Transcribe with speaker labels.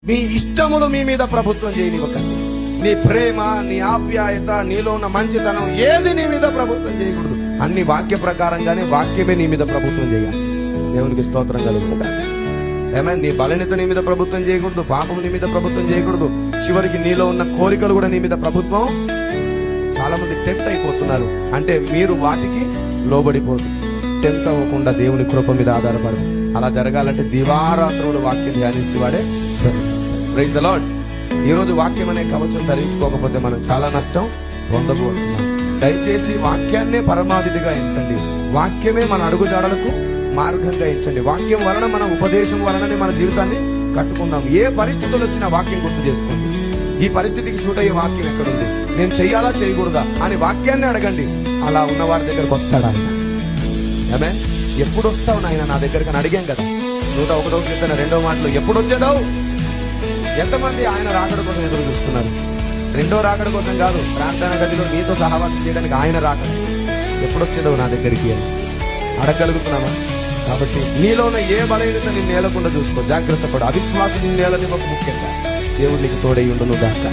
Speaker 1: మీ ఇష్టములు మీ మీద ప్రభుత్వం చేయనివ్వకండి. నీ ప్రేమ, నీ ఆప్యాయత, నీలో ఉన్న మంచితనం ఏది నీ మీద ప్రభుత్వం చేయకూడదు. అన్ని వాక్య ప్రకారంగానే వాక్యమే నీ మీద ప్రభుత్వం చేయాలి. దేవునికి స్తోత్రం కలుగుతుంది. ఏమైనా నీ బలహీనత నీ మీద ప్రభుత్వం చేయకూడదు, పాపం నీ మీద ప్రభుత్వం చేయకూడదు. చివరికి నీలో ఉన్న కోరికలు కూడా నీ మీద ప్రభుత్వం. చాలా మంది టెంప్ట్ అయిపోతున్నారు, అంటే మీరు వాటికి లోబడిపోతుంది. టెంప్ట్ అవ్వకుండా దేవుని కృప మీద ఆధారపడదు. అలా జరగాలంటే దివారాత్రులు వాక్యం ధ్యానిస్తూ వాడే. Praise the Lord. ఈ రోజు వాక్యం అనే కవచం ధరించుకోకపోతే మనం చాలా నష్టం పొందబోతున్నాం. దయచేసి వాక్యాన్నే పరమావిధిగా ఎంచండి. వాక్యమే మన అడుగుజాడలకు మార్గంగా ఎంచండి. వాక్యం వలన, మన ఉపదేశం వలననే మన జీవితాన్ని కట్టుకుందాం. ఏ పరిస్థితులు వచ్చినా వాక్యం గుర్తు చేసుకోండి. ఈ పరిస్థితికి సూట్ అయ్యే వాక్యం ఎక్కడుంది, నేను చెయ్యాలా చేయకూడదా అని వాక్యాన్ని అడగండి. అలా ఉన్న వారి దగ్గరకు వస్తాడు ఆయన. ఏమే, ఎప్పుడు వస్తావు నాయన నా దగ్గరకు అని అడిగాం కదా. 101వ కీర్తన 2వ మాటలో ఎప్పుడు వచ్చేదావు. ఎంతమంది ఆయన రాకడ కోసం ఎదురు చూస్తున్నారు. రెండో రాకడ కోసం కాదు, ప్రార్థన గదిలో నీతో సహవాసం చేయడానికి ఆయన రాకడ. ఎప్పుడు వచ్చేదావు నా దగ్గరికి అని అడగలుగుతున్నామా? కాబట్టి నీలో ఉన్న ఏ బలహీనత నిన్ను నేలకుండా చూసుకో. జాగ్రత్త పడు. అవిశ్వాసం నిన్ను నేలనివ్వక ముఖ్యంగా. దేవుడు నీకు తోడై ఉండును గాక.